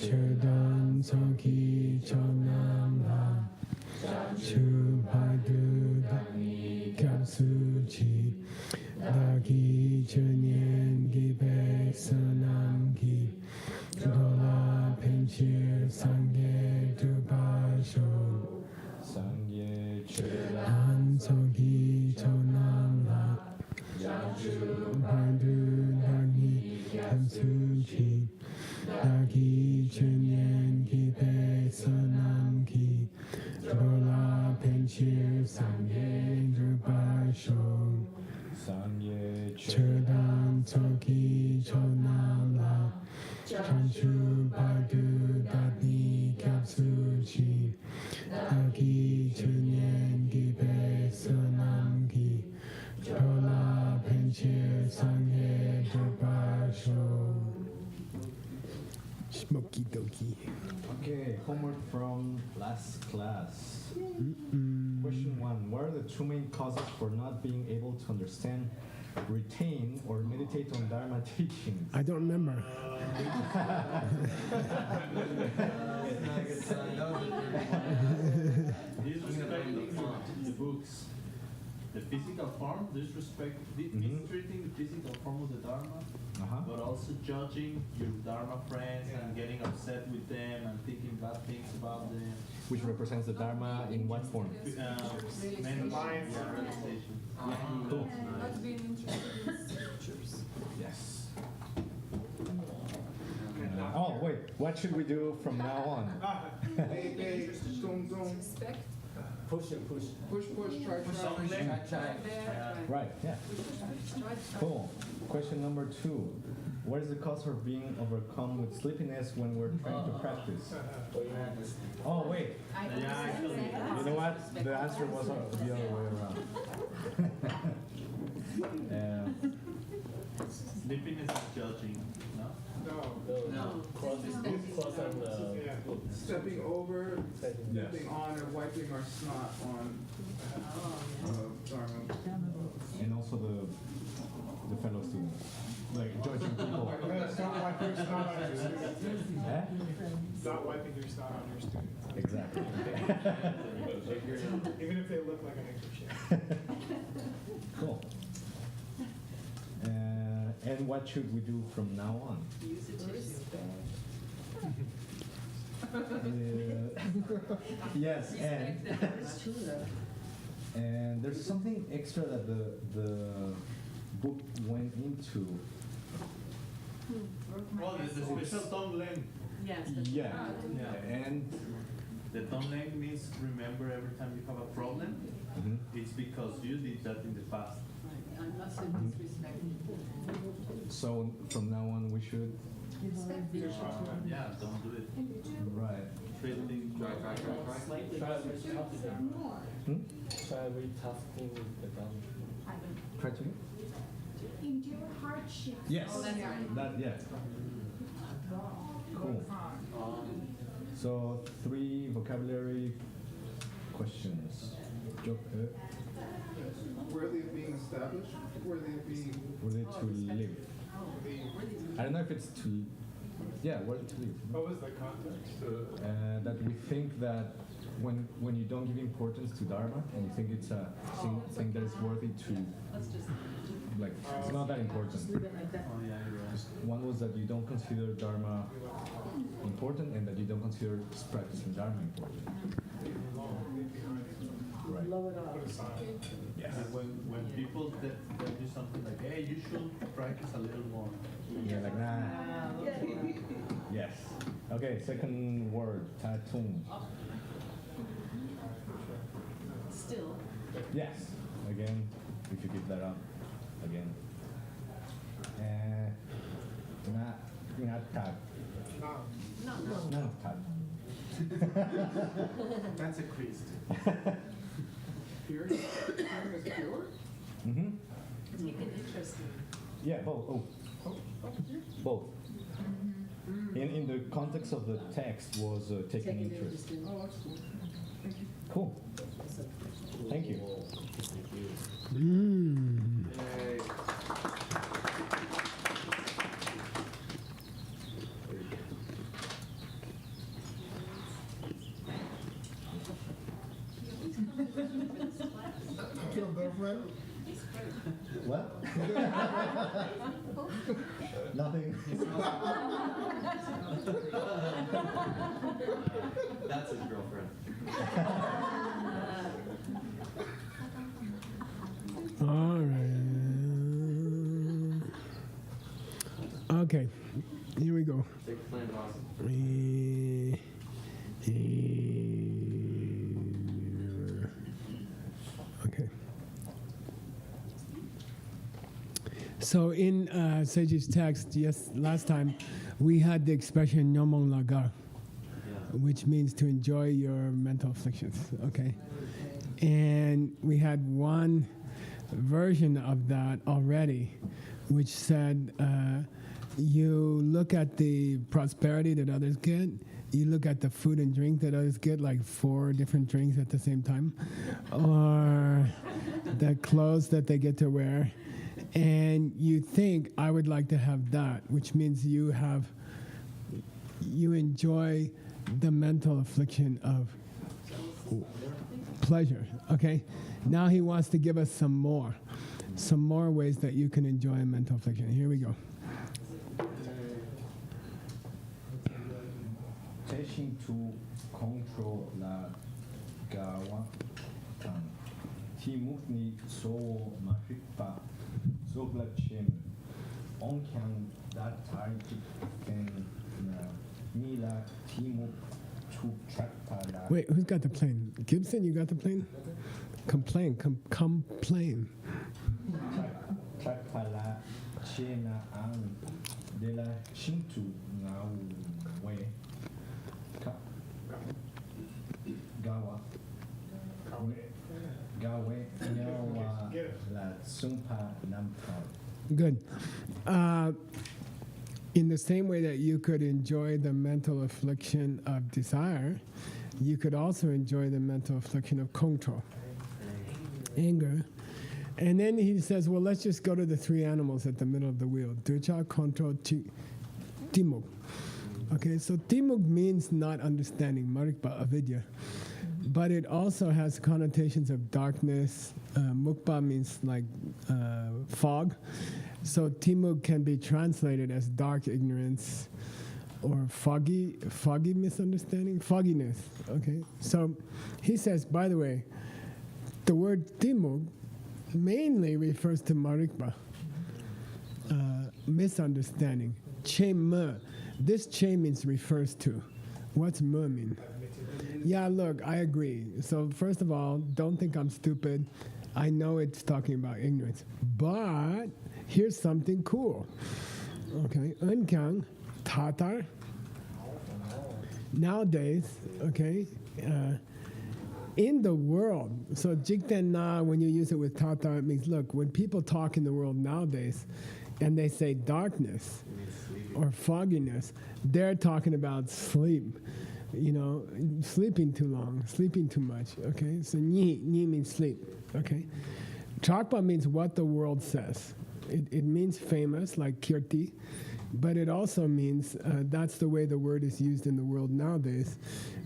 Chedan Soki Chonam La Chu Padu Dani Kapsuchi Dagi Chunyen Gibe Sunam Gi Dola Penchir Sangye Dubasho Sangye Chedan Soki Chonam La Chu Padu Dani Kapsuchi Dagi Chunyen Gibe Sunam Gi Dola Penchir Sangye Dubasho Sangye Chedan Toki Chonam La Chanchu Padu Dani Kapsuchi Dagi Chunyen Gibe Sunam Gi Dola Penchir Sangye Dubasho. Smoky Doki. Okay, homework from last class. Question 1. What are the two main causes for not being able to understand, retain, or meditate on Dharma teachings? I don't remember. Disrespect the books. The physical form, mistreating the physical form of the Dharma, but also judging your Dharma friends and getting upset with them and thinking bad things about them. Which represents the Dharma in what form? Realization. Cool. Not being interested in scriptures. Yes. Oh, wait. What should we do from now on? Respect. Push and push. Push, try. Right, yeah. Cool. Question number 2. What is the cause for being overcome with sleepiness when we're trying to practice? Oh, wait. You know what? The answer was the other way around. Sleepiness is judging, no? No. Cross on the Stepping over, Yes. stepping on, or wiping our snot on Dharma. And also the fellow students. Like judging people. That's not wiping your snot on your students. Eh? Not wiping your snot on your students. Exactly. Even if they look like an English. Cool. And what should we do from now on? Use it to respect. Yes, and there's something extra that the book went into. Well, there's a special tonglen. Yes. Yeah, and The tonglen means remember every time you have a problem. It's because you did that in the past. I'm not so disrespectful. so from now on we should. Yeah, don't do it. Right. Treat things Try retasking the Dharma. Try to. Endure hardship. Yes. Oh, that's right. That Cool. So 3 vocabulary questions. Worthy of being established, worthy of being. Worthy to live. I don't know if it's to. Yeah, worthy to live. What was the context? That we think that when you don't give importance to Dharma and you think it's a thing that is worthy to, Let's just like, it's not that important. leave it like that. Oh, yeah, you're right. One was that you don't consider Dharma important and that you don't consider practicing Dharma important. Right. Blow it off. Yes. When people tell you something like, hey, you should practice a little more. You're like, nah. Yes. Okay, second word, tatung. Still. Yes. Again, if you keep that up. Again. Not tag. No. Not tag. That's a priest. Pure? Is pure? Mm-hmm. Take an interest in. Yeah, both. Oh. Both. In the context of the text was taking interest. in. Oh, that's cool. Cool. Thank you. girlfriend? What? Nothing. That's his girlfriend. All right. Okay, here we go. Big plan, boss. Okay. So in Seiji's text, yes, last time we had the expression "nyomong lagar," which means to enjoy your mental afflictions. Okay, and we had one version of that already, which said you look at the prosperity that others get, you look at the food and drink that others get, like 4 different drinks at the same time, or the clothes that they get to wear, and you think, I would like to have that, which means you enjoy the mental affliction of pleasure. Okay, now he wants to give us some more ways that you can enjoy a mental affliction. Here we go. Teaching to control la gawa timutni so mahikpa so glachem onkyang that target mila timut to track. Wait, who's got the plane? Gibson, you got the plane? Complain. Trakpala chena ang de la chintu ngau we gawa gawe nyawa la sumpa nampa. Good. In the same way that you could enjoy the mental affliction of desire, you could also enjoy the mental affliction of control, anger. And then he says, well, let's just go to the 3 animals at the middle of the wheel. Ducha, control, timuk. Okay, so timuk means not understanding, marikpa, avidya. But it also has connotations of darkness. Mukpa means like fog. So timuk can be translated as dark ignorance or foggy misunderstanding, fogginess. Okay, so he says, by the way, the word timuk mainly refers to marikpa, misunderstanding. Che me. This che means refers to. What's me mean? Yeah, look, I agree. So first of all, don't think I'm stupid. I know it's talking about ignorance. But here's something cool. Okay, unkyang, tatar. Nowadays, okay, in the world, so jikten na, when you use it with tatar, it means, look, when people talk in the world nowadays, and they say darkness or fogginess, they're talking about sleep. You know, sleeping too long, sleeping too much, okay? So ni means sleep, okay? Chakpa means what the world says. It means famous, like kirti, but it also means that's the way the word is used in the world nowadays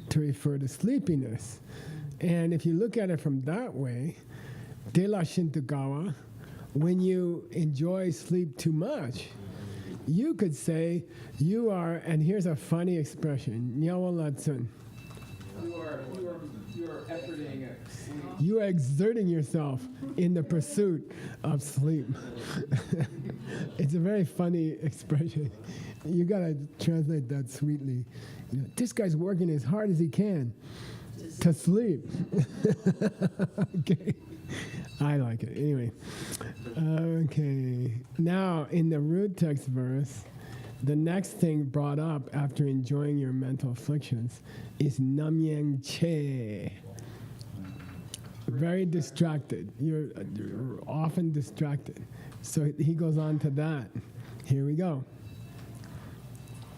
to refer to sleepiness. And if you look at it from that way, de la shintugawa, when you enjoy sleep too much, you could say you are, and here's a funny expression, nyawa latsun. You are efforting at sleep. You are exerting yourself in the pursuit of sleep. It's a very funny expression. You gotta translate that sweetly. You know, this guy's working as hard as he can to sleep. Okay. I like it. Anyway. Okay. Now, in the root text verse, the next thing brought up after enjoying your mental afflictions is namyang che. Very distracted. You're often distracted. So he goes on to that. Here we go.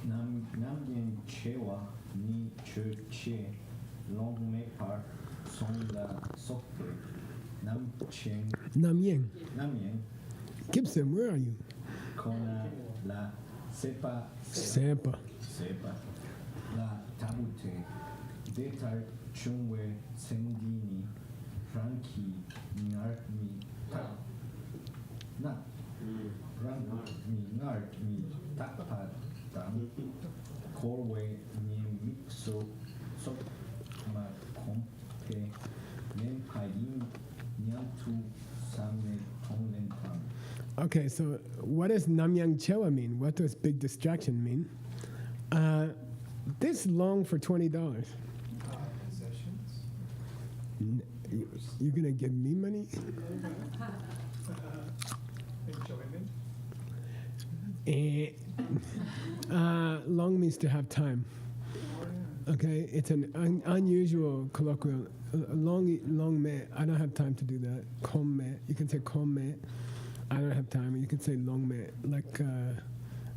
Namyang chewa ni che che long me par song la sokte. Namyang. Namyang. Gibson, where are you? Kona la sepa Sepa. la tabute detar chungwe sendini franki narmi 나 랑미날 미탁파당 골웨 님믹소 속마콤페 nem파인 냥투 삼네 통렌탕. Okay, so what does Namyang Chewa mean? What does big distraction mean? This long for $20. Possessions. You're gonna give me money? Enjoyment. Long means to have time. Okay, it's an unusual colloquial. Long me, I don't have time to do that. Kom me, you can say kom me. I don't have time. You can say long me, like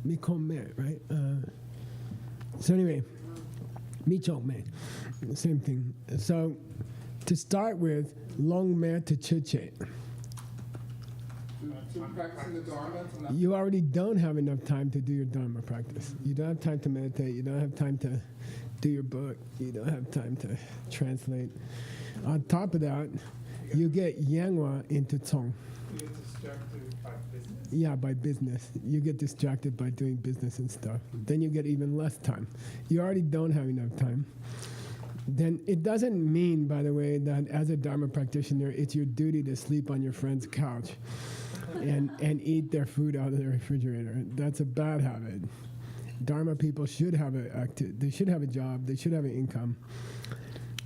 mi kom me, right? So anyway, mi chok me, same thing. So to start with, long me to chiche. To practicing the Dharma, to not You already don't have enough time to do your Dharma practice. You don't have time to meditate. You don't have time to do your book. You don't have time to translate. On top of that, you get Yangwa into Tsong. get distracted by business. Yeah, by business. You get distracted by doing business and stuff. Then you get even less time. You already don't have enough time. Then it doesn't mean, by the way, that as a Dharma practitioner, it's your duty to sleep on your friend's couch and eat their food out of the refrigerator. That's a bad habit. Dharma people should have they should have a job, they should have an income.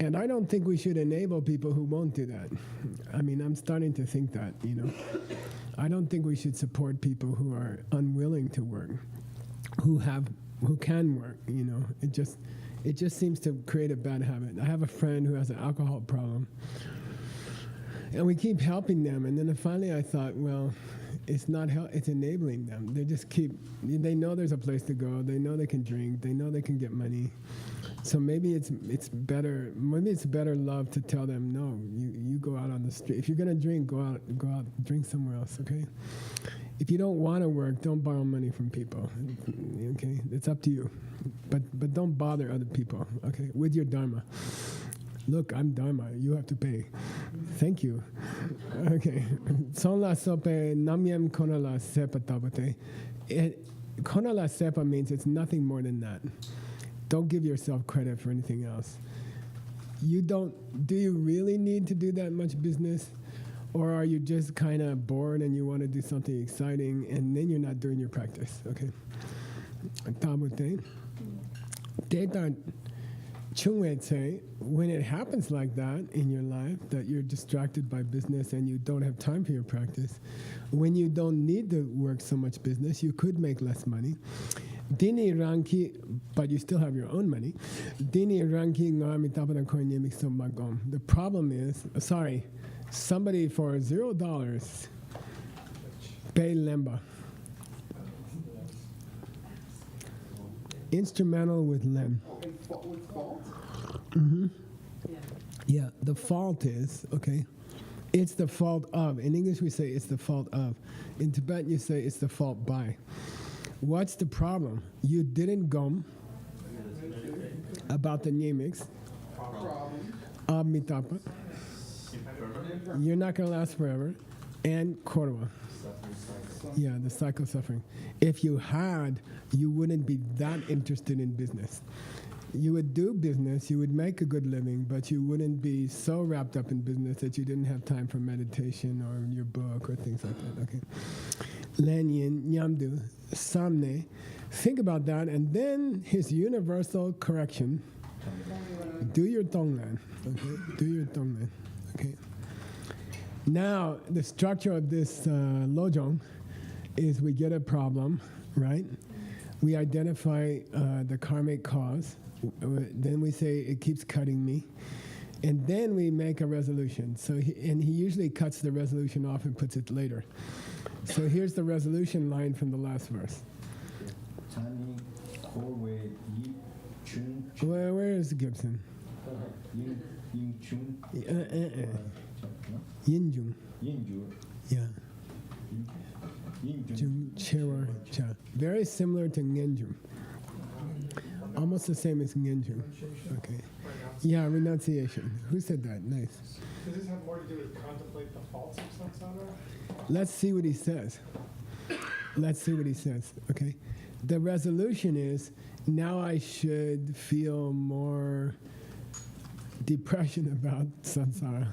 And I don't think we should enable people who won't do that. I mean, I'm starting to think that, you know. I don't think we should support people who are unwilling to work, who can work, you know. It just seems to create a bad habit. I have a friend who has an alcohol problem, and we keep helping them. And then finally I thought, well, it's not it's enabling them. They know there's a place to go. They know they can drink. They know they can get money. So maybe it's better love to tell them, no, you go out on the street. If you're gonna drink, go out, drink somewhere else, okay? If you don't want to work, don't borrow money from people, okay? It's up to you. But don't bother other people, okay? With your Dharma. Look, I'm Dharma, you have to pay. Thank you. Okay. Son la sope namyam konala sepa tabate. Konala sepa means it's nothing more than that. Don't give yourself credit for anything else. Do you really need to do that much business? Or are you just kind of bored and you want to do something exciting and then you're not doing your practice, okay? Tabute. Data Chungwe say, when it happens like that in your life, that you're distracted by business and you don't have time for your practice, when you don't need to work so much business, you could make less money. Dini ranki, but you still have your own money. Dini ranki ngami tapada koine mikso magom. The problem is, somebody for $0 pay lemba. Instrumental with lem. With fault? Mm-hmm. Yeah. Yeah, the fault is, okay, it's the fault of. In English we say it's the fault of. In Tibetan you say it's the fault by. What's the problem? You didn't gom about the nyemics of mitapa. You're not going to last forever. And korwa. Yeah, the cycle of suffering. If you had, you wouldn't be that interested in business. You would do business, you would make a good living, but you wouldn't be so wrapped up in business that you didn't have time for meditation or your book or things like that, okay? Lanyin, Nyamdu, Samne. Think about that, and then his universal correction. Do your Tonglan, okay? Do your Tonglan, okay? Now, the structure of this lojong is we get a problem, right? We identify the karmic cause. Then we say it keeps cutting me. And then we make a resolution. He usually cuts the resolution off and puts it later. So here's the resolution line from the last verse. Where is Gibson? Yinjung. Yeah. Jung Chewa Cha. Very similar to Ngenjung. almost the same as Ngenju. Okay. Yeah, renunciation. Who said that? Nice. Does this have more to do with contemplate the faults of samsara? Let's see what he says. Let's see what he says. Okay. The resolution is now I should feel more depression about samsara.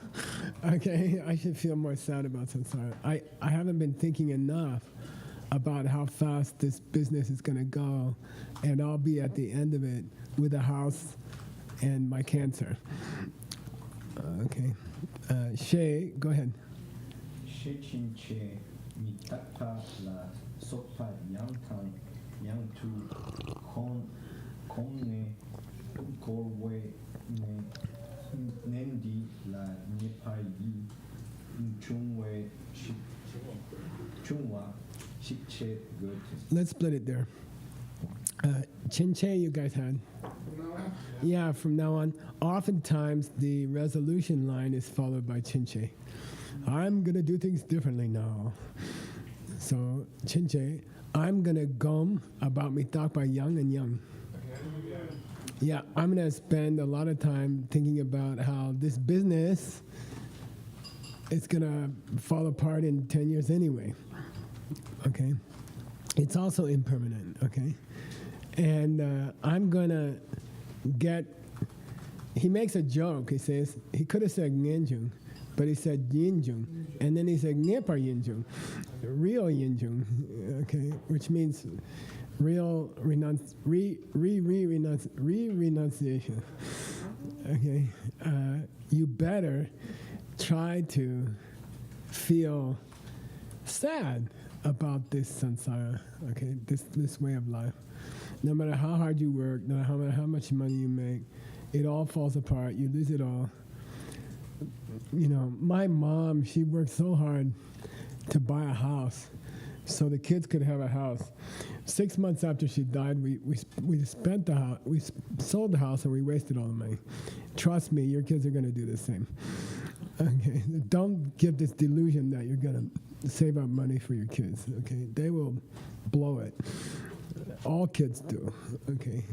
Okay, I should feel more sad about samsara. I haven't been thinking enough about how fast this business is going to go, and I'll be at the end of it with a house and my cancer. Okay. Shay, go ahead. Shechinche mitaka la sopa yantan yantu konne gorwe ne nendi la nepayi chungwe chungwa shikche good. Let's split it there. Chinche, you guys had. Yeah, from now on. Oftentimes, the resolution line is followed by chinche. I'm going to do things differently now. So, chinche, I'm going to gom about me talk by young and young. Yeah, I'm going to spend a lot of time thinking about how this business is going to fall apart in 10 years anyway. Okay? It's also impermanent, okay? And I'm going to get, he makes a joke. He says, he could have said Ngenjung, but he said Yinjung. And then he said Ngepar Yinjung, real Yinjung, okay? Which means real renunciation. Okay? You better try to feel sad about this samsara, okay? This way of life. No matter how hard you work, no matter how much money you make, it all falls apart. You lose it all. You know, my mom, she worked so hard to buy a house so the kids could have a house. 6 months after she died, we spent the house, we sold the house, and we wasted all the money. Trust me, your kids are going to do the same. Okay, don't get this delusion that you're going to save up money for your kids. Okay, they will blow it. All kids do. Okay.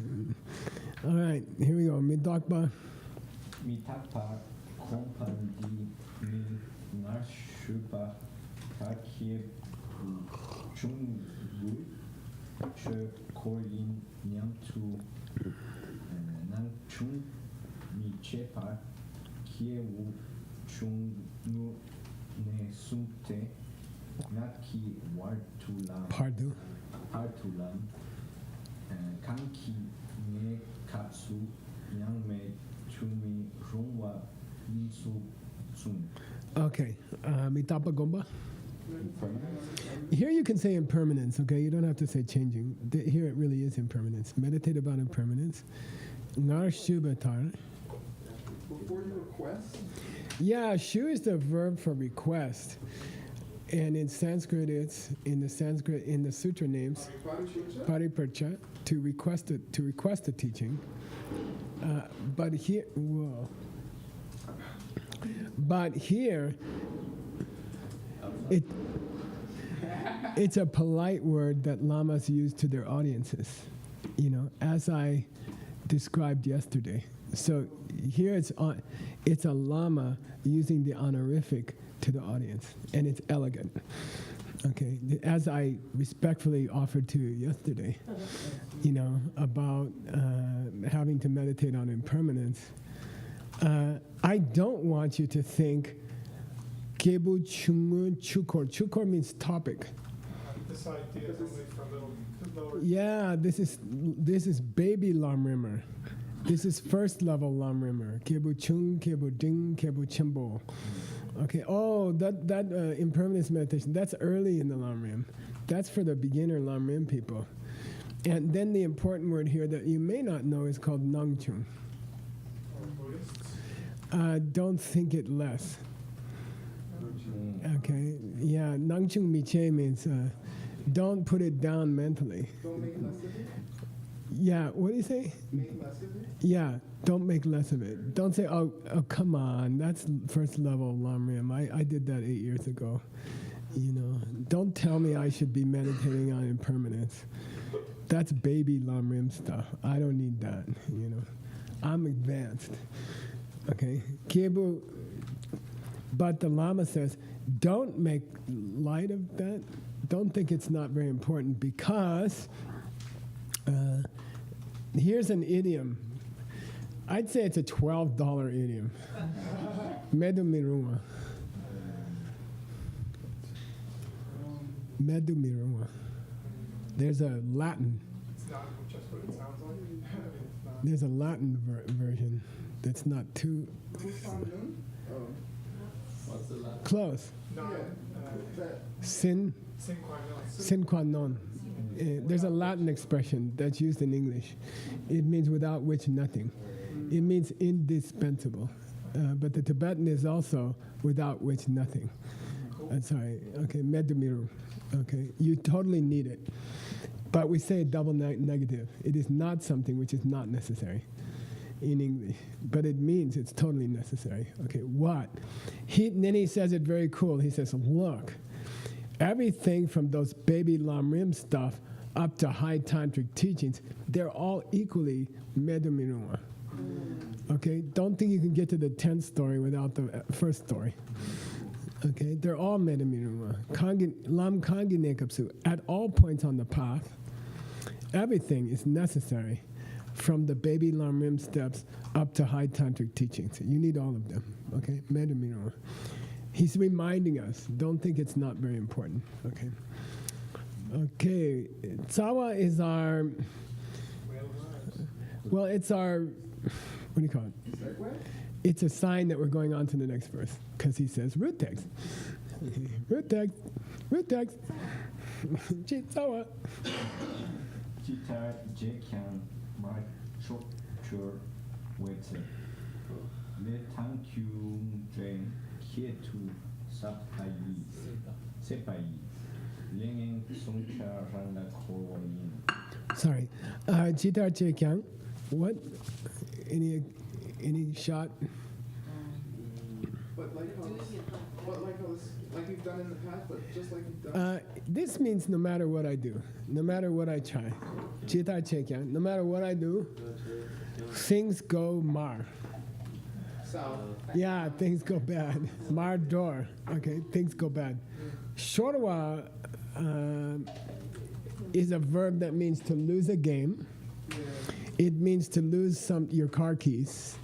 All right, here we go. Midakba. Mitapa kompandi mi nashupa kakye chungu che koyin nyamtu nangchung mi chepa kiewu chungu ne sumte naki wartulam Partulam kanki ne katsu yangme chumi rongwa insu sun. Okay, mitapa gomba. Here you can say impermanence, okay? You don't have to say changing. Here it really is impermanence. Meditate about impermanence. Ngar shubatar. Before you request? Yeah, shu is the verb for request. And in Sanskrit, it's in the sutra names, pariparcha, to request a teaching. But here, it's a polite word that lamas use to their audiences, you know, as I described yesterday. So here it's a lama using the honorific to the audience, and it's elegant. Okay, as I respectfully offered to you yesterday, you know, about having to meditate on impermanence. I don't want you to think kebu chungun chukor. Chukor means topic. This idea is only for lower. Yeah, this is baby lam rimmer. This is first level lam rimmer. Kebu chung, kebu ding, kebu chimbo. Okay. Oh, that impermanence meditation. That's early in the Lam Rim. That's for the beginner Lam Rim people. And then the important word here that you may not know is called Nangchung. Don't think it less. Okay. Yeah. Nangchung Miche means don't put it down mentally. Don't make less of it? Yeah. What do you say? Make less of it? Yeah. Don't make less of it. Don't say, oh, come on, that's first level Lam Rim. I did that 8 years ago. You know, don't tell me I should be meditating on impermanence. That's baby lam rim stuff. I don't need that, you know. I'm advanced. Okay? Kiebu, but the Lama says, don't make light of that. Don't think it's not very important because here's an idiom. I'd say it's a $12 idiom. Medu miruma. Medu miruma. There's a Latin. It's not just what it sounds like. It's not. There's a Latin version that's not too What's the last? close. No, Sin sine qua non. Sine qua non. There's a Latin expression that's used in English. It means without which nothing. It means indispensable. But the Tibetan is also without which nothing. Sorry. Okay, medumiru. Okay, you totally need it. But we say double negative. It is not something which is not necessary in English. But it means it's totally necessary. Okay, what? Then he says it very cool. He says, look, everything from those baby lam rim stuff up to high tantric teachings, they're all equally medumiruma. Okay, don't think you can get to the 10th story without the first story. Okay, they're all medumiruma. Lam kangi nekapsu, at all points on the path, everything is necessary from the baby lam rim steps up to high tantric teachings. You need all of them. Okay, medumiruma. He's reminding us, don't think it's not very important, okay? Okay, Tsawa is our, well, it's our, what do you call it? It's a sign that we're going on to the next verse, because he says root text. Okay. Root text. Tsawa. Jitar Jekyang Mark Chokchur Wetse. Le Tankyung Drain Kietu Sapayi. Sepayi. Linging Sungcha Ranga Kowayin. Sorry. Jitar Jekyang. What? Any shot? But like like you've done in the past, but just like you've done. This means no matter what I do, no matter what I try, Jitar Jekyang, no matter what I do, things go mar. South. Yeah, things go bad. Mar door. Okay, things go bad. Shorwa is a verb that means to lose a game. It means to lose your car keys.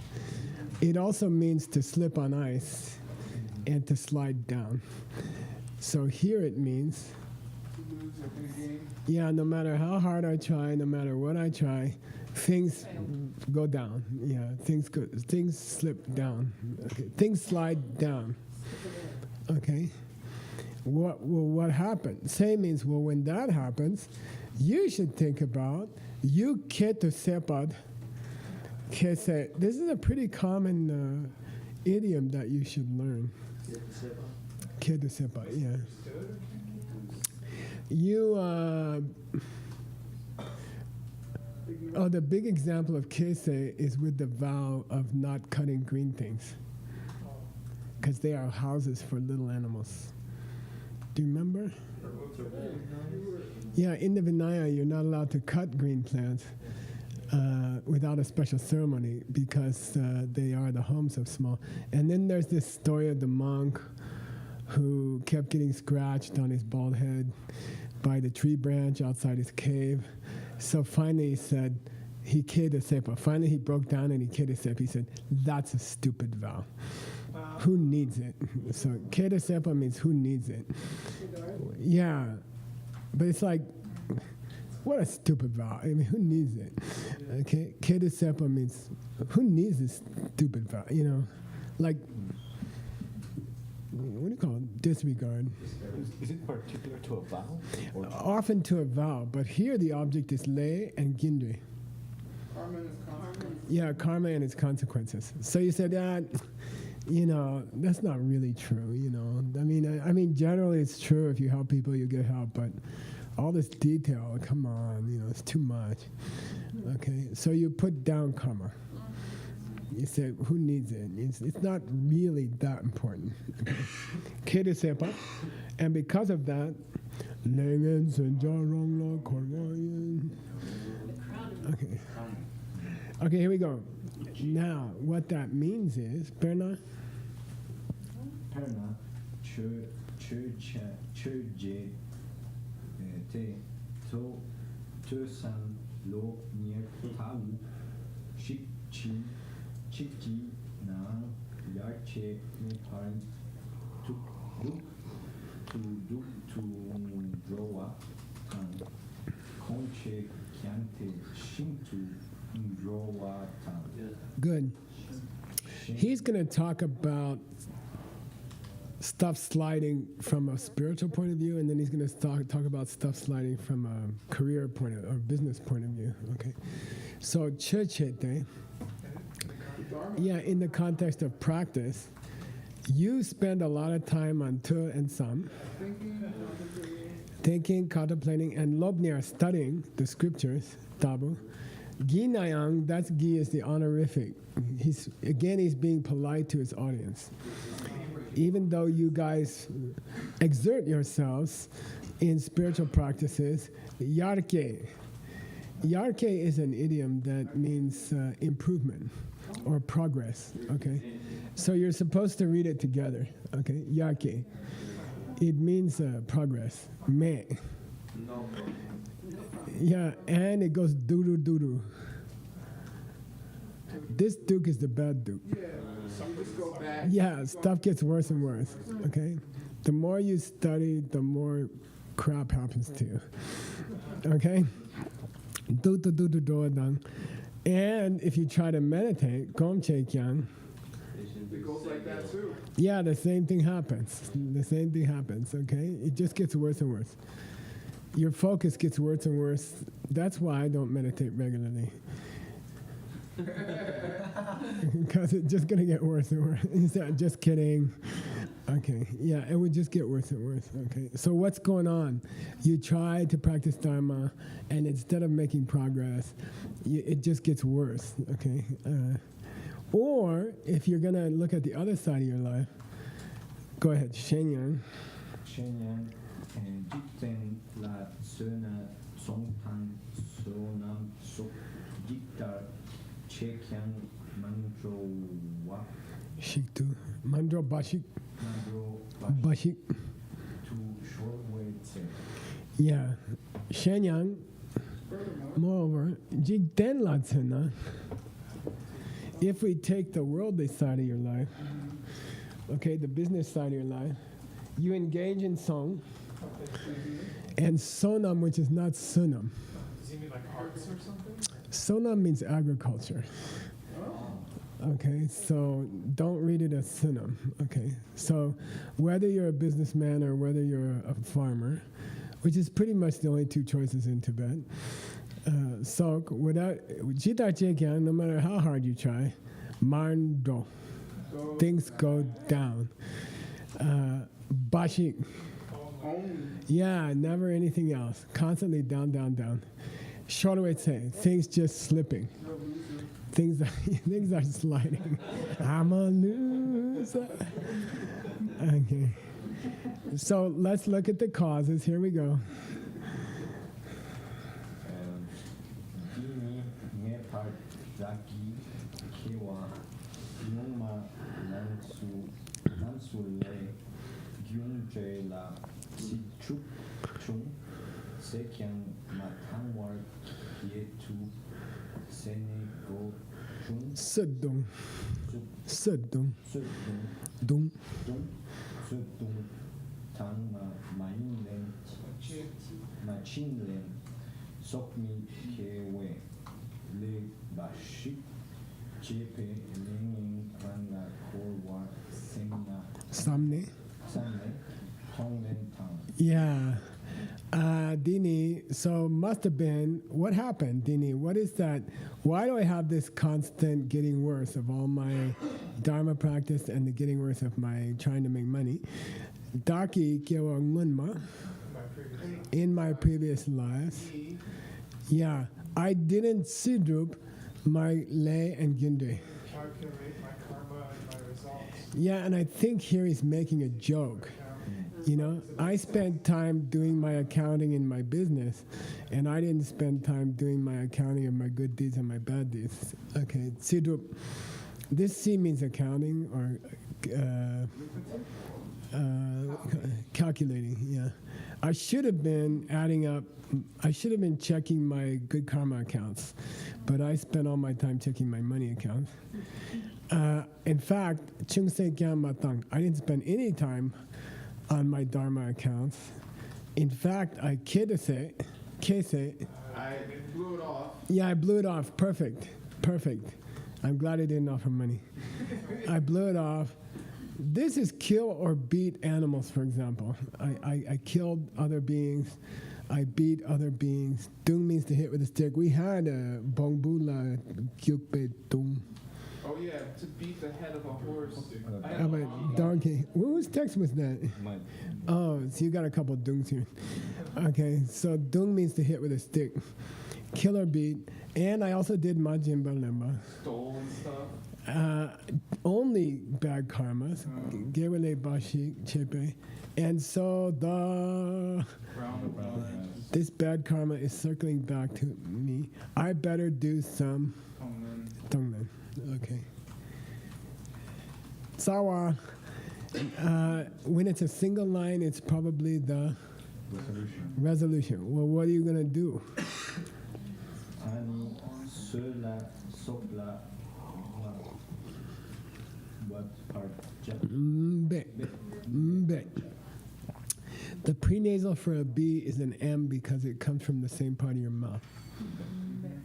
It also means to slip on ice and to slide down. So here it means, yeah, no matter how hard I try, no matter what I try, things go down. Yeah, things slip down. Okay, things slide down. Okay. What happened? Say means, well, when that happens, you should think about you ketu sepad. This is a pretty common idiom that you should learn. Ketu sepad, yeah. The big example of kese is with the vow of not cutting green things, because they are houses for little animals. Do you remember? Yeah, in the Vinaya, you're not allowed to cut green plants without a special ceremony because they are the homes of small. And then there's this story of the monk who kept getting scratched on his bald head by the tree branch outside his cave. So finally he said, he ked a sepa. Finally he broke down and he ked a sepa. He said, that's a stupid vow. Who needs it? So ked a sepa means who needs it. Yeah, but it's like, what a stupid vow. I mean, who needs it? Okay, ked a sepa means who needs this stupid vow? You know, like, what do you call it? Disregard. Is it particular to a vow? Or Often to a vow, but here the object is lei and gindri. Karma is consequence. Yeah, karma and its consequences. So you said that, you know, that's not really true. You know, I mean, generally it's true. If you help people, you get help. But all this detail, come on, you know, it's too much. Okay, so you put down karma. You say, who needs it? It's not really that important. Kede sepa, and because of that, lengen senjarong la korwayen. Okay. Okay, here we go. Now, what that means is, Perna, Perna, churje, te, to san, lo, nier, tau, shik, chikji, na, yarche, ne, paran, tuk, duk, tu, drowa, tan, conche, kyante, shintu, drowa, tan. good. He's going to talk about stuff sliding from a spiritual point of view, and then he's going to talk about stuff sliding from a career point of, or business point of view. Okay, so chechete, yeah, in the context of practice, you spend a lot of time on tu and sam, thinking, contemplating, and lobnia, studying the scriptures, tabu. Ginayang, that's gi is the honorific. He's being polite to his audience. Even though you guys exert yourselves in spiritual practices, yarke. Yarke is an idiom that means improvement or progress, okay? So you're supposed to read it together, okay? Yarke. It means progress. Me. Yeah, and it goes doo-doo-doo-doo. This Duke is the bad Duke. Yeah, stuff gets worse and worse, okay? The more you study, the more crap happens to you, okay? And if you try to meditate, gomche kyang, It goes like that too. yeah, the same thing happens. The same thing happens, okay? It just gets worse and worse. Your focus gets worse and worse. That's why I don't meditate regularly. Because it's just going to get worse and worse. He said, just kidding. Okay, yeah, it would just get worse and worse. Okay, so what's going on? You try to practice Dharma, and instead of making progress, it just gets worse. Okay, or if you're going to look at the other side of your life, go ahead, Shenyang. Shenyang, jikten la söna songpan sonam sok jiktar chekyang manjowa Shiktu. Mandro Bashik. mandro Bashik. to shortway tse. Yeah. Shenyang. Moreover, Jigten La Tsena. If we take the worldly side of your life, okay, the business side of your life, you engage in song and sonam, which is not sunam. Does he mean like arts or something? Sonam means agriculture. Okay, so don't read it as sunam. Okay, so whether you're a businessman or whether you're a farmer, which is pretty much the only two choices in Tibet, so without Jita Chekyang, no matter how hard you try, marndo, things go down. Bashik, yeah, never anything else. Constantly down, down, down. Shortway, things just slipping. Things are sliding. I'm a loser. Okay. So let's look at the causes. Here we go. Dini ngepar daki kewa numa nansu le gyungje la si chup chung sekyang matangwar kietu sene go chung Sudung. sudung Dung. sudung tang mainlen machinlen sokmi kewe le bashik chepe linging ranga korwa semna Samne. samne tonglen tang. Yeah. Dini, so must have been, what happened, Dini? What is that? Why do I have this constant getting worse of all my Dharma practice and the getting worse of my trying to make money? Daki kyewa ngunma in my previous lives. Yeah, I didn't sidrup my lay and ginde. Calculate my karma and my results. Yeah, and I think here he's making a joke. You know, I spent time doing my accounting in my business, and I didn't spend time doing my accounting of my good deeds and my bad deeds. Okay, Sidrup. This C means accounting or calculating, yeah. I should have been adding up, I should have been checking my good karma accounts, but I spent all my time checking my money accounts. In fact, Chung Se Kyan Matang, I didn't spend any time on my Dharma accounts. In fact, I kese. I blew it off. Yeah, I blew it off. Perfect. I'm glad I didn't offer money. I blew it off. This is kill or beat animals, for example. I killed other beings. I beat other beings. Dung means to hit with a stick. We had a bongbula kyukpe dung. Oh yeah, to beat the head of a horse. How about donkey? Whose text was that? Mine. Oh, so you got a couple dungs here. Okay, so dung means to hit with a stick. Kill or beat. And I also did majin balemba. Stole and stuff. Only bad karmas. Gewele bashi chepe. And so this bad karma is circling back to me. I better do some tonglen. Okay. Sawa. When it's a single line, it's probably the resolution. Well, what are you going to do? Ani, cela, sopla, what part? Mbe. The prenasal for a B is an M because it comes from the same part of your mouth.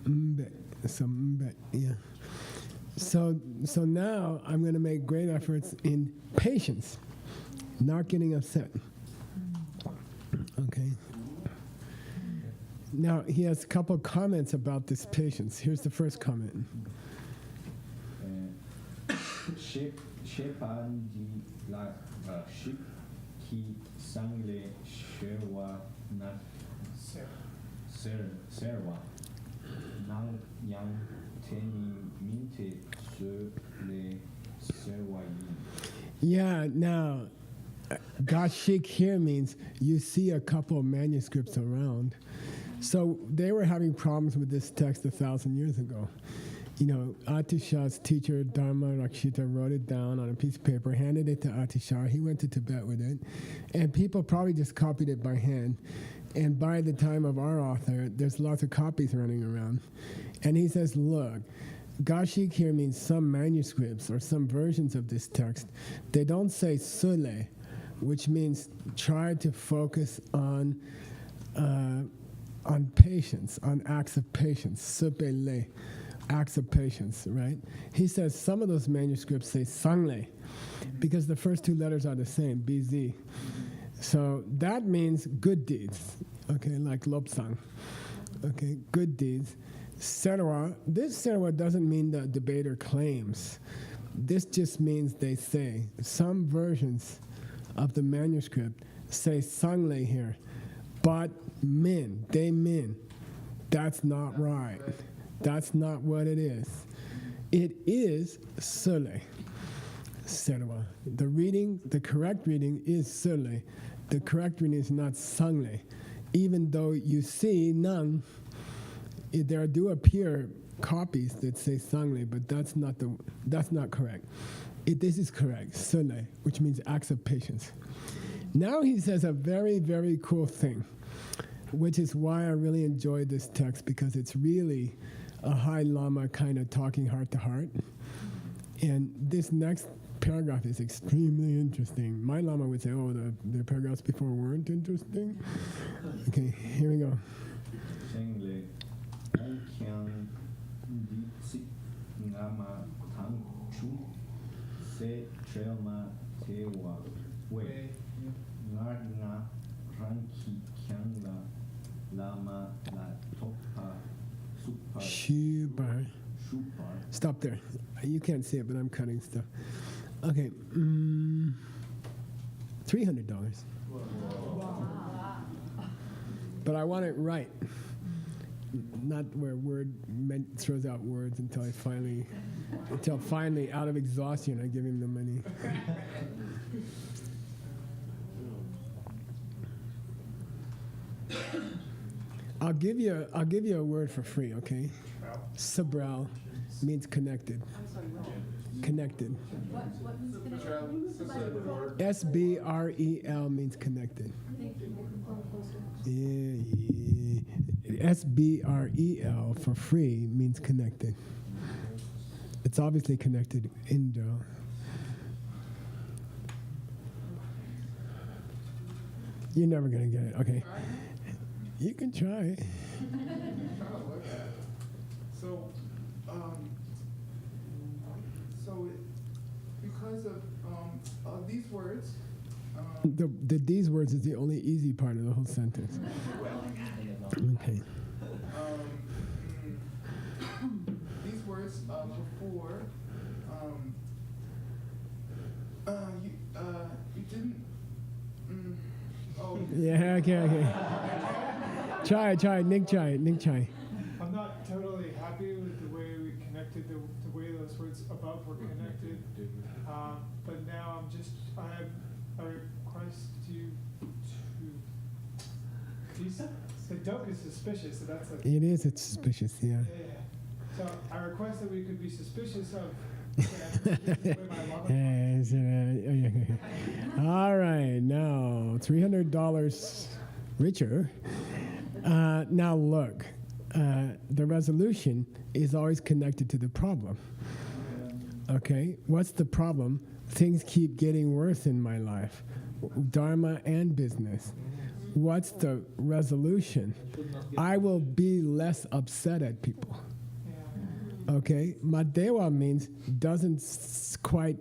Mbe. So mbe, yeah. So now I'm going to make great efforts in patience, not getting upset. Okay. Now he has a couple comments about this patience. Here's the first comment. Shepandi la ship ki sangle sherwa na serwa nang yang teni minte se le serwa yin. Yeah, now, Gashik here means you see a couple of manuscripts around. So they were having problems with this text 1,000 years ago. You know, Atisha's teacher, Dharma Rakshita, wrote it down on a piece of paper, handed it to Atisha. He went to Tibet with it. And people probably just copied it by hand. And by the time of our author, there's lots of copies running around. And he says, look, Gashik here means some manuscripts or some versions of this text. They don't say sule, which means try to focus on patience, on acts of patience, supele, acts of patience, right? He says some of those manuscripts say sangle, because the first two letters are the same, BZ. So that means good deeds, okay, like lopsang, okay, good deeds. Serwa, this serwa doesn't mean the debater claims. This just means they say. Some versions of the manuscript say sangle here, but they min. That's not right. That's not what it is. It is sule, serwa. The correct reading is sule. The correct reading is not sangle. Even though you see nang, there do appear copies that say sangle, but that's not correct. This is correct, sule, which means acts of patience. Now he says a very, very cool thing, which is why I really enjoyed this text, because it's really a high lama kind of talking heart to heart. And this next paragraph is extremely interesting. My lama would say, oh, the paragraphs before weren't interesting. Okay, here we go. Shubar. Stop there. You can't see it, but I'm cutting stuff. Okay, $300. But I want it right. Not where word throws out words until finally, out of exhaustion, I give him the money. I'll give you a word for free, okay? Sabral means connected. I'm sorry, what? Connected. What means connected? SBREL means connected. Thank you. Microphone closer. Yeah. SBREL for free means connected. It's obviously connected Indo. You're never gonna get it. Okay. You can try. So, because of these words, These words is the only easy part of the whole sentence. Okay. these words before, you didn't. Yeah. Okay. Try. Nick try. I'm not totally happy with the way we connected, the way those words above were connected. But now I have a request you to, the duck is suspicious, so that's a. It is. It's suspicious. Yeah. Yeah. So I request that we could be suspicious of. the way my lama- All right. Now $300 richer. Now look. The resolution is always connected to the problem. Okay, what's the problem? Things keep getting worse in my life, dharma and business. What's the resolution? I will be less upset at people. Okay, Madewa means doesn't quite,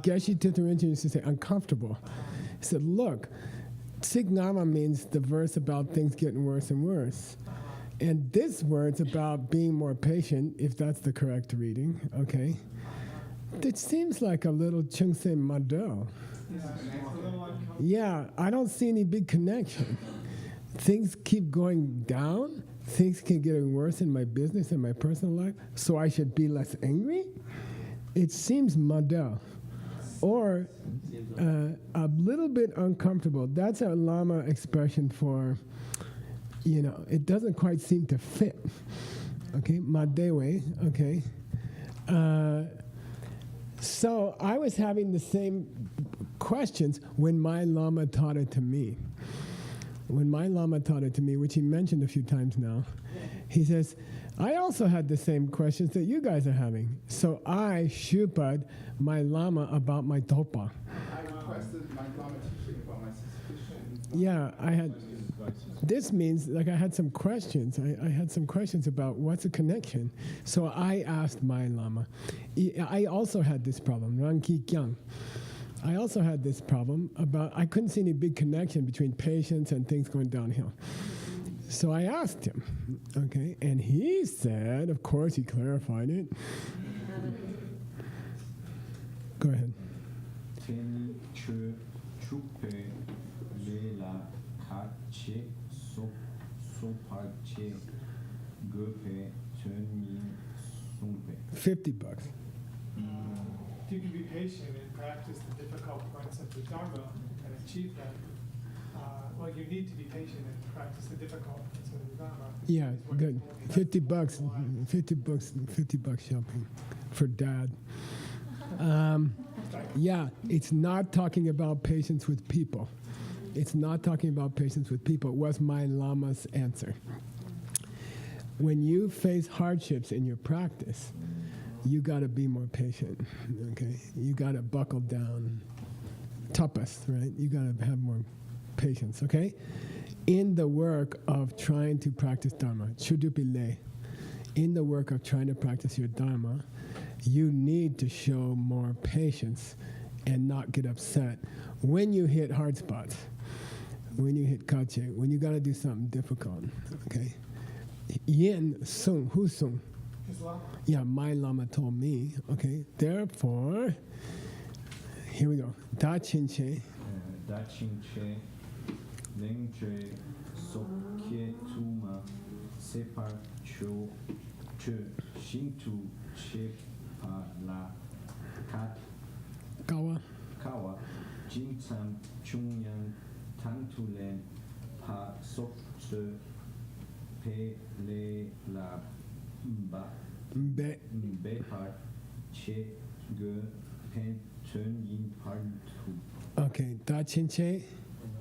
Geshe Titharinchen used to say uncomfortable. He said, look, Signama means the verse about things getting worse and worse. And this word's about being more patient, if that's the correct reading, okay? It seems like a little Chungse Madel. Yeah, I don't see any big connection. Things keep going down, things keep getting worse in my business and my personal life, so I should be less angry? It seems Madel. Or a little bit uncomfortable. That's a Lama expression for, it doesn't quite seem to fit. Okay, Madewe, okay. So I was having the same questions when my Lama taught it to me. When my Lama taught it to me, which he mentioned a few times now, he says, I also had the same questions that you guys are having. So I shupad my Lama about my topa. I requested my Lama teaching about my suspicion. Yeah, I had. This means like I had some questions. I had some questions about what's a connection. So I asked my Lama. I also had this problem, Ranki Kyang. I also had this problem about I couldn't see any big connection between patients and things going downhill. So I asked him, okay, and he said, of course, he clarified it. Go ahead. $50. If you can be patient and practice the difficult points of the Dharma and achieve that, you need to be patient and practice the difficult points of the Dharma. Yeah, good. $50 shopping for dad. Yeah, it's not talking about patience with people. It's not talking about patience with people, was my Lama's answer. When you face hardships in your practice, you got to be more patient, okay? You got to buckle down. Tapas, right? You got to have more patience, okay? In the work of trying to practice Dharma, chudupile, in the work of trying to practice your Dharma, you need to show more patience and not get upset when you hit hard spots, when you hit kache, when you got to do something difficult, okay? Yin sung, who sung? His Lama. Yeah, my Lama told me, okay? Therefore, here we go. Da chinche. Da chinche, lengche, sokye tuma, separ cho, shintu, shepa la, kat, Kawa. kawa, jinsam, chungyang, tantulen, pa, sok, pe le la ba Be, be par che ge pen turn yin par tu. okay, da chinche.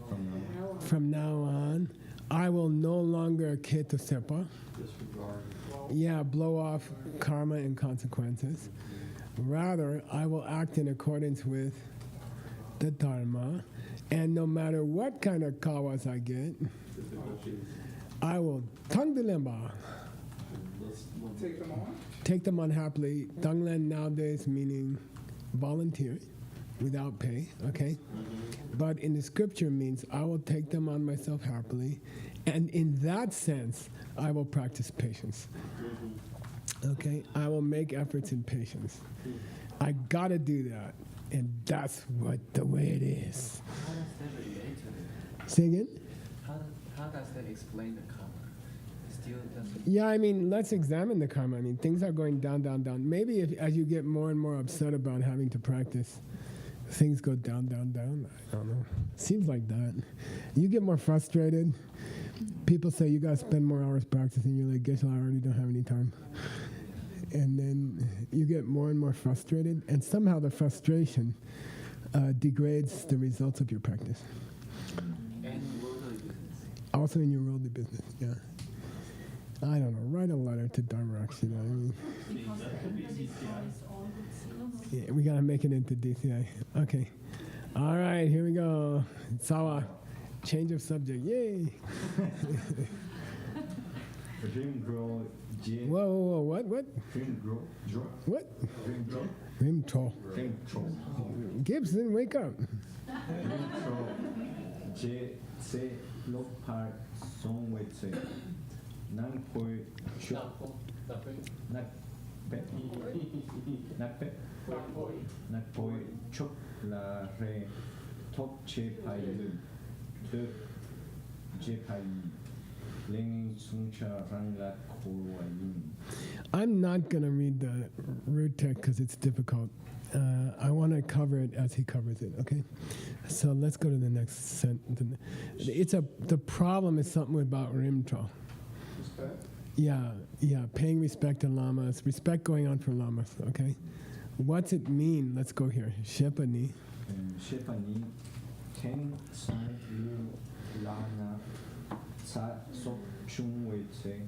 From now. From now on, I will no longer keto sepa. Yeah, blow off karma and consequences. Rather, I will act in accordance with the Dharma, and no matter what kind of kawas I get, I will tangdilemba, Take them on. take them on happily. Tanglen nowadays meaning volunteer, without pay, okay? But in the scripture means I will take them on myself happily, and in that sense, I will practice patience. Okay, I will make efforts in patience. I gotta do that, and that's what the way it is. How does that relate to it? Say again? How does that explain the karma? It still doesn't. Yeah, I mean, let's examine the karma. I mean, things are going down, down, down. Maybe if, as you get more and more upset about having to practice, things go down, down, down. I don't know. Seems like that. You get more frustrated. People say you gotta spend more hours practicing. You're like, guess I already don't have any time. And then you get more and more frustrated, and somehow the frustration degrades the results of your practice. And worldly business. Also in your worldly business, yeah. I don't know. Write a letter to Dharma, actually. I mean, yeah, we gotta make it into DCI. Okay. All right, here we go. Sawa. Change of subject. Yay. Dream grow je. Whoa, whoa, whoa. What? Dream grow draw. What? Dream draw. Rim troll. Dream troll. Gibson, wake up. Dream troll. Je se lo par song wait se. Nang poi shuk nak pe nak pe nak poi chuk la re top che pai lu de je pai linging sungcha rang la korwa yin. I'm not going to read the root text because it's difficult. I want to cover it as he covers it, okay? So let's go to the next sentence. The problem is something about rimtro. Respect. Yeah, paying respect to lamas, respect going on for lamas, okay? What's it mean? Let's go here. Shepani. Shepani ken san lu lana sa sok chung wei tse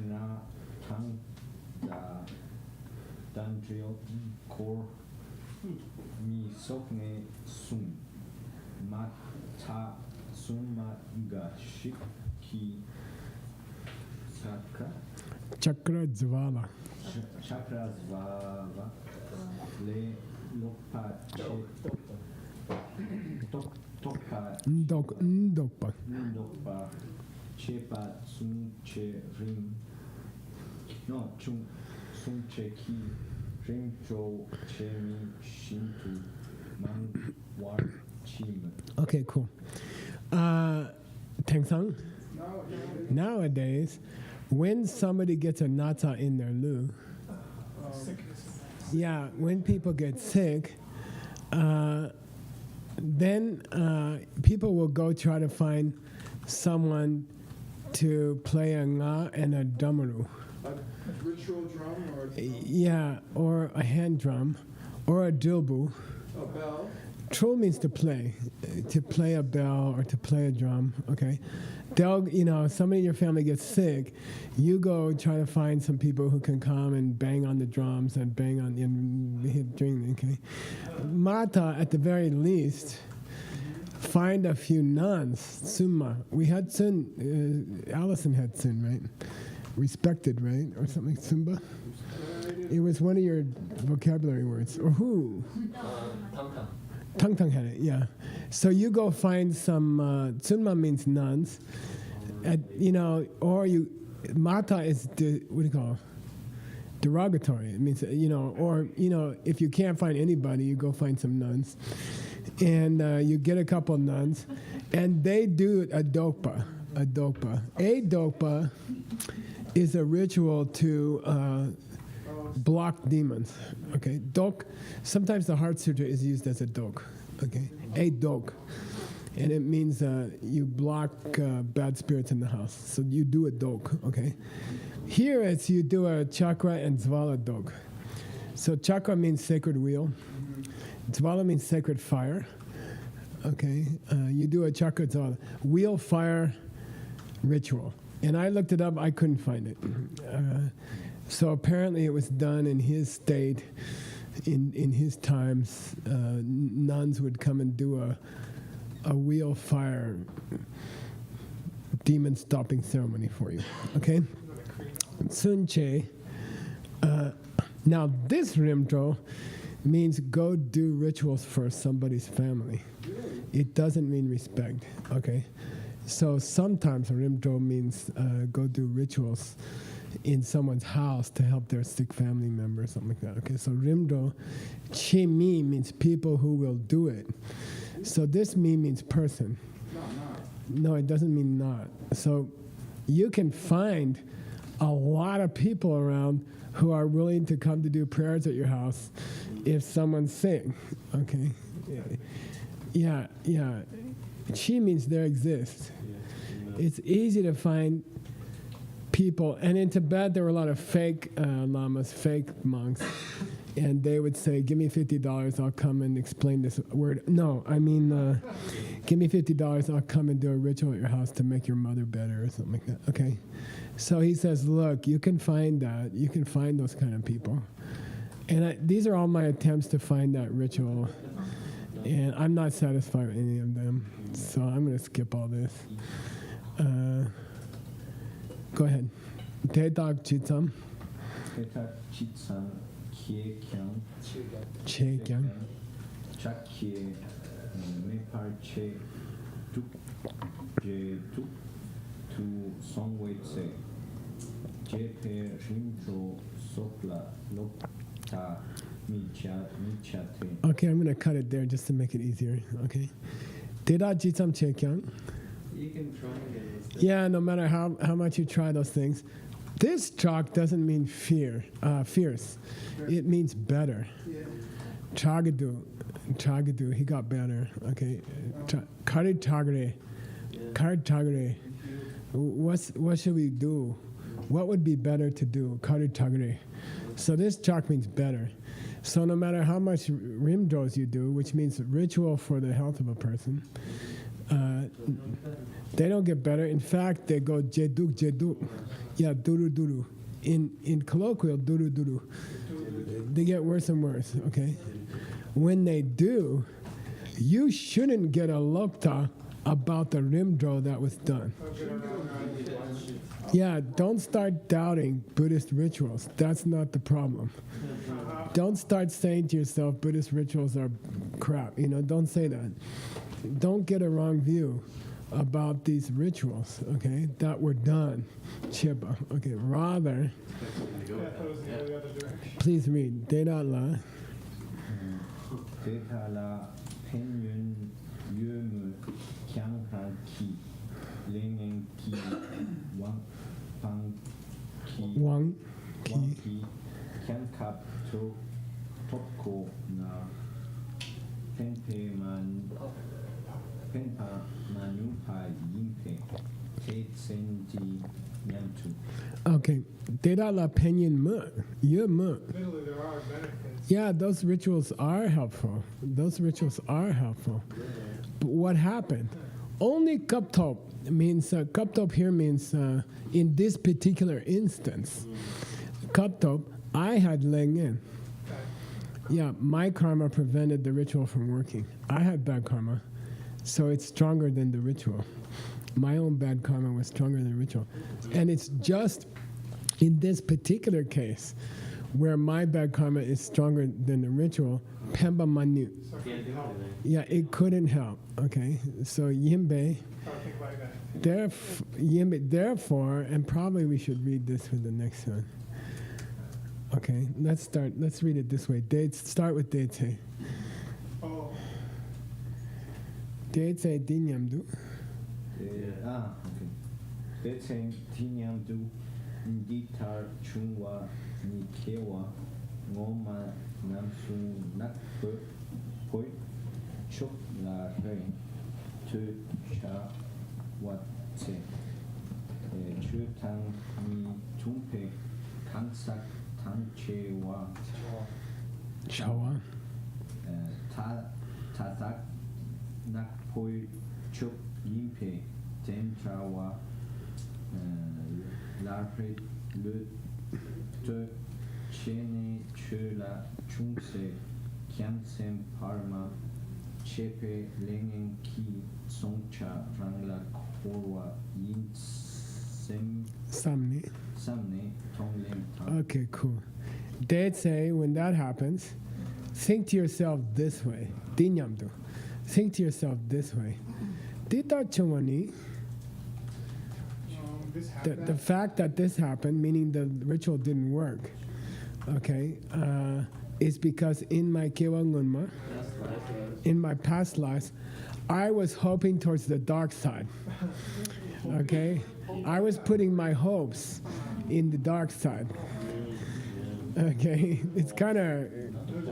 na tang da dan trio kor mi sok ne sum ma ta sum ma ga shik ki sakra Chakra Zvala. chakra zvava le lokpa che Tokpa Ndokpa. Ndokpa Chepa Sun Che Rim No Chung Sun Che Ki Rim Jo Che Mi Shintu Man War Chim. Okay, cool. Tengsang, nowadays, when somebody gets a nata in their lu, yeah, when people get sick, then people will go try to find someone to play a nga and a damaru. A ritual drum or Yeah, or a hand drum, or a dilbu. a bell. Trul means to play a bell or to play a drum, okay? They'll, somebody in your family gets sick, you go try to find some people who can come and bang on the drums and bang on and hit during, okay? Mata, at the very least, find a few nuns, summa. We had sun, Allison had sun, right? Respected, right? Or something, sumba? It was one of your vocabulary words. Or who? Tang Tung had it, yeah. So you go find some, tsunma means nuns, or mata is, what do you call it? Derogatory. It means, if you can't find anybody, you go find some nuns. And you get a couple nuns, and they do a dokpa. A dokpa is a ritual to block demons. Okay, dok. Sometimes the Heart Sutra is used as a dok. Okay, a dok. and it means you block bad spirits in the house. So you do a dok, okay? Here it's you do a chakra and zvala dok. So chakra means sacred wheel. Zvala means sacred fire. Okay, you do a chakra zvala. Wheel fire ritual. And I looked it up, I couldn't find it. So apparently it was done in his state, in his times. Nuns would come and do a wheel fire demon stopping ceremony for you. Okay? Sun Che. Now this rimdro means go do rituals for somebody's family. It doesn't mean respect. Okay? So sometimes a rimdro means go do rituals in someone's house to help their sick family member or something like that. Okay, so rimdro, chi mi means people who will do it. So this mi means person. No, it doesn't mean not. So you can find a lot of people around who are willing to come to do prayers at your house if someone's sick. Okay. Yeah. Chi means there exists. It's easy to find people, and in Tibet there were a lot of fake lamas, fake monks, and they would say, "Give me $50, I'll come and explain this word." No, I mean, give me $50, I'll come and do a ritual at your house to make your mother better or something like that. Okay, so he says, "Look, you can find that. You can find those kind of people." And these are all my attempts to find that ritual, and I'm not satisfied with any of them, so I'm going to skip all this. Go ahead. Tedak Chitsam. Tetak Chitsam Kie Kyang Che Kyang. Chak Kie Mepar Che Tuk Je Tuk Tu Songwei Tse Je Pe Rimjo Sopla Lokta Micha Te. Okay, I'm going to cut it there just to make it easier. Okay. Tedak Chitsam Che Kyang. You can try again. Yeah, no matter how much you try those things. This chalk doesn't mean fierce. It means better. Chagadu, he got better. Okay. Kari Tagre. What should we do? What would be better to do? Kari Tagre. So this chalk means better. So no matter how much rimdros you do, which means ritual for the health of a person, they don't get better. In fact, they go jeduk. Yeah, duru. In colloquial, duru. They get worse and worse, okay? When they do, you shouldn't get a lokta about the rimdro that was done. Yeah, don't start doubting Buddhist rituals. That's not the problem. Don't start saying to yourself, Buddhist rituals are crap. Don't say that. Don't get a wrong view about these rituals, okay, that were done. Chiba, okay, rather, please read. Deda la. Deda la Penyun Yumu Kyang Ha Ki Lingen Ki Wang Pang Ki Wang Wang ki. Ki Kyang Kap To Topko Na Tempe Man Penpa Manu Pai Yimpe Te Senji Yantu. Okay, Deda la Penyin mu. Admittedly, there are benefits. Yeah, those rituals are helpful. But what happened? Only kaptop means, kaptop here means, in this particular instance, kaptop, I had lengen. Yeah, my karma prevented the ritual from working. I had bad karma, so it's stronger than the ritual. My own bad karma was stronger than the ritual. And it's just in this particular case where my bad karma is stronger than the ritual, Pemba Manu. Yeah, it couldn't help, okay? So Yimbe, therefore, and probably we should read this for the next one. Okay, let's read it this way. Start with Deitse. Oh, Deitse Dinyamdu. Okay. Deitse Dinyamdu Nditar Chungwa Nikewa Ngoma Namsu Nakpe Poi Chok La Hei 쫓아왔지. 주당이 중패 강삭 단체와 샤워. 다닥 낙포의 쭉 임패 젠차와 라프레 르트 체네 츄라 중세 캬셈 파르마 체페 랭엔 키 송차 랑라 코와 인셈 Samni. 삼네 통렘 타. Okay, cool. They'd say when that happens, think to yourself this way. Dinyamdo. Think to yourself this way. Dita chumani. This The happened. fact that this happened, meaning the ritual didn't work, okay, is because in my Kewangunma, in my past lives, I was hoping towards the dark side. Okay? I was putting my hopes in the dark side. Okay? It's kind of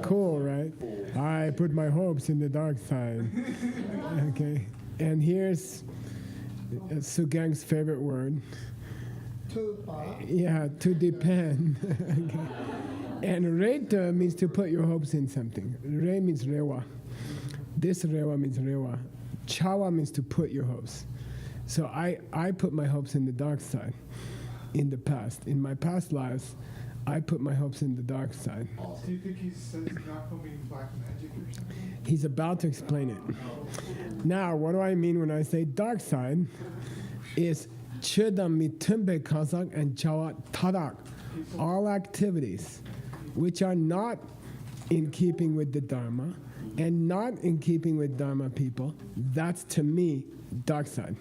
cool, right? I put my hopes in the dark side. Okay? And here's Sugang's favorite word. Yeah, to depend. Okay. And reita means to put your hopes in something. Re means rewa. This rewa means rewa. Chawa means to put your hopes. So I put my hopes in the dark side in the past. In my past lives, I put my hopes in the dark side. Do you think he says Nako means black magic or something? He's about to explain it. Now, what do I mean when I say dark side? Is chidam mitumbe kazak and chawa tadak. All activities which are not in keeping with the Dharma and not in keeping with Dharma people, that's to me dark side.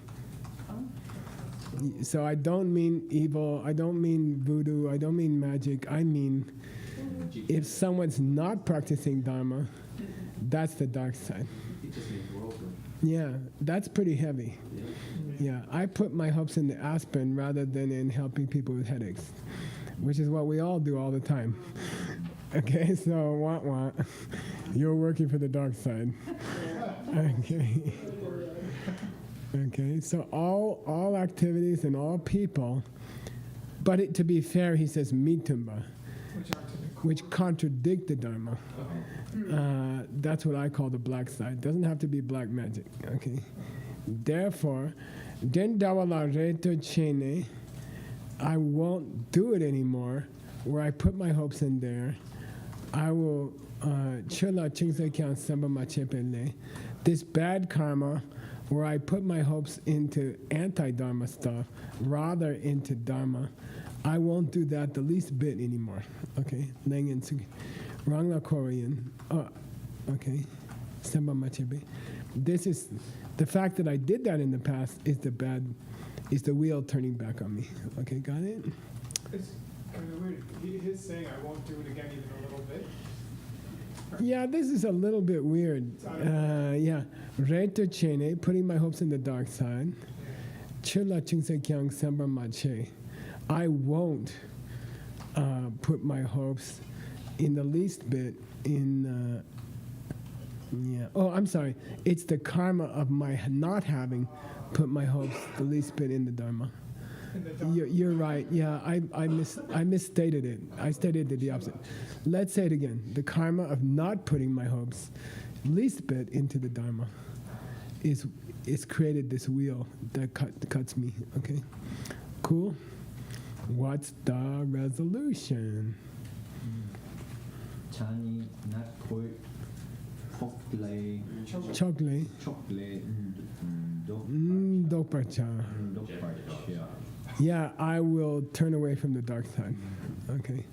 So I don't mean evil, I don't mean voodoo, I don't mean magic, I mean if someone's not practicing Dharma, that's the dark side. Yeah, that's pretty heavy. Yeah, I put my hopes in the aspirin rather than in helping people with headaches, which is what we all do all the time. Okay, so wah. You're working for the dark side. Okay. Okay, so all activities and all people, but to be fair, he says mitumba, which contradict the Dharma. That's what I call the black side. Doesn't have to be black magic. Okay. Therefore, den dawala reto chene, I won't do it anymore. Where I put my hopes in there, I will chula chingse kyan samba machepele. This bad karma, where I put my hopes into anti-dharma stuff rather into dharma, I won't do that the least bit anymore. Okay, Lengen Sugi. Rangla Korean. Okay, Samba Machebe. This is the fact that I did that in the past is the wheel turning back on me. Okay, got it? It's kind of weird. He's saying I won't do it again even a little bit. Yeah, this is a little bit weird. Yeah, Reto Chene, putting my hopes in the dark side. Chila Chingse Kyang Samba Mache. I won't put my hopes in the least bit in. Yeah. Oh, I'm sorry. It's the karma of my not having put my hopes the least bit in the Dharma. You're right. Yeah, I misstated it. I stated it the opposite. Let's say it again. The karma of not putting my hopes least bit into the Dharma is created this wheel that cuts me. Okay, cool. What's the resolution? Chani nakoi pokle Chocolate. chokle Dopacha. dokparcha. Yeah, I will turn away from the dark side. Okay.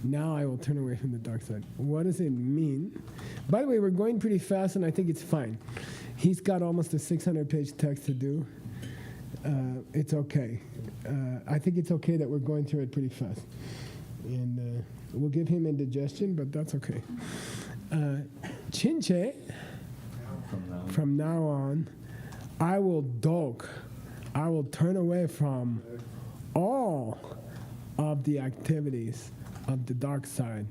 Now I will turn away from the dark side. What does it mean? By the way, we're going pretty fast, and I think it's fine. He's got almost a 600-page text to do. It's okay. I think it's okay that we're going through it pretty fast. And we'll give him indigestion, but that's okay. Chinche, from now on, I will turn away from all of the activities of the dark side,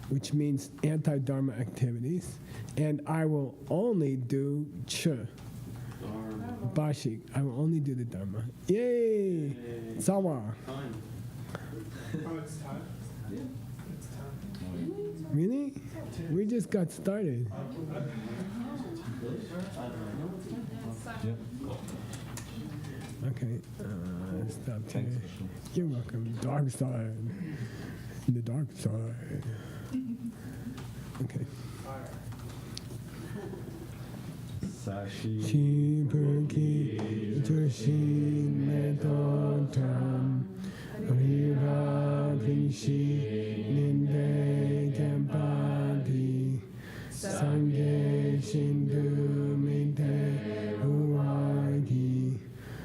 which means anti-dharma activities, and I will only do ch, Bashik. I will only do the Dharma. Yay! Sawa. Time. Oh, it's time? Yeah. It's time. Really? We just got started. Yep. Okay. Stop here. Thanks. You're welcome. Dark side. The dark side. Okay. Sashi. Shibuki Joshin Metotam Riva Vinci Ninde Kempati Sange Shindu Mite Uwagi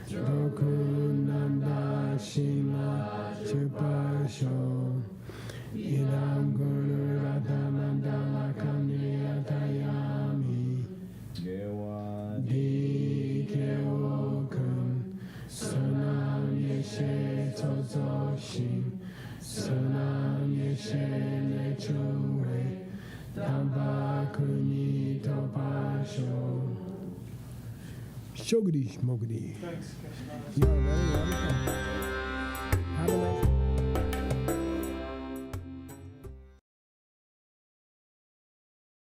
Dokunanda Shila Chupasho Idam Guru Radhamandala Kamiyatayami Gewa. Dikeokun Sonam Yeshe Tozoshin Sonam Yeshe Lechowe Tambakuni Topasho Shogri Shmogri. Thanks, Krishna. You're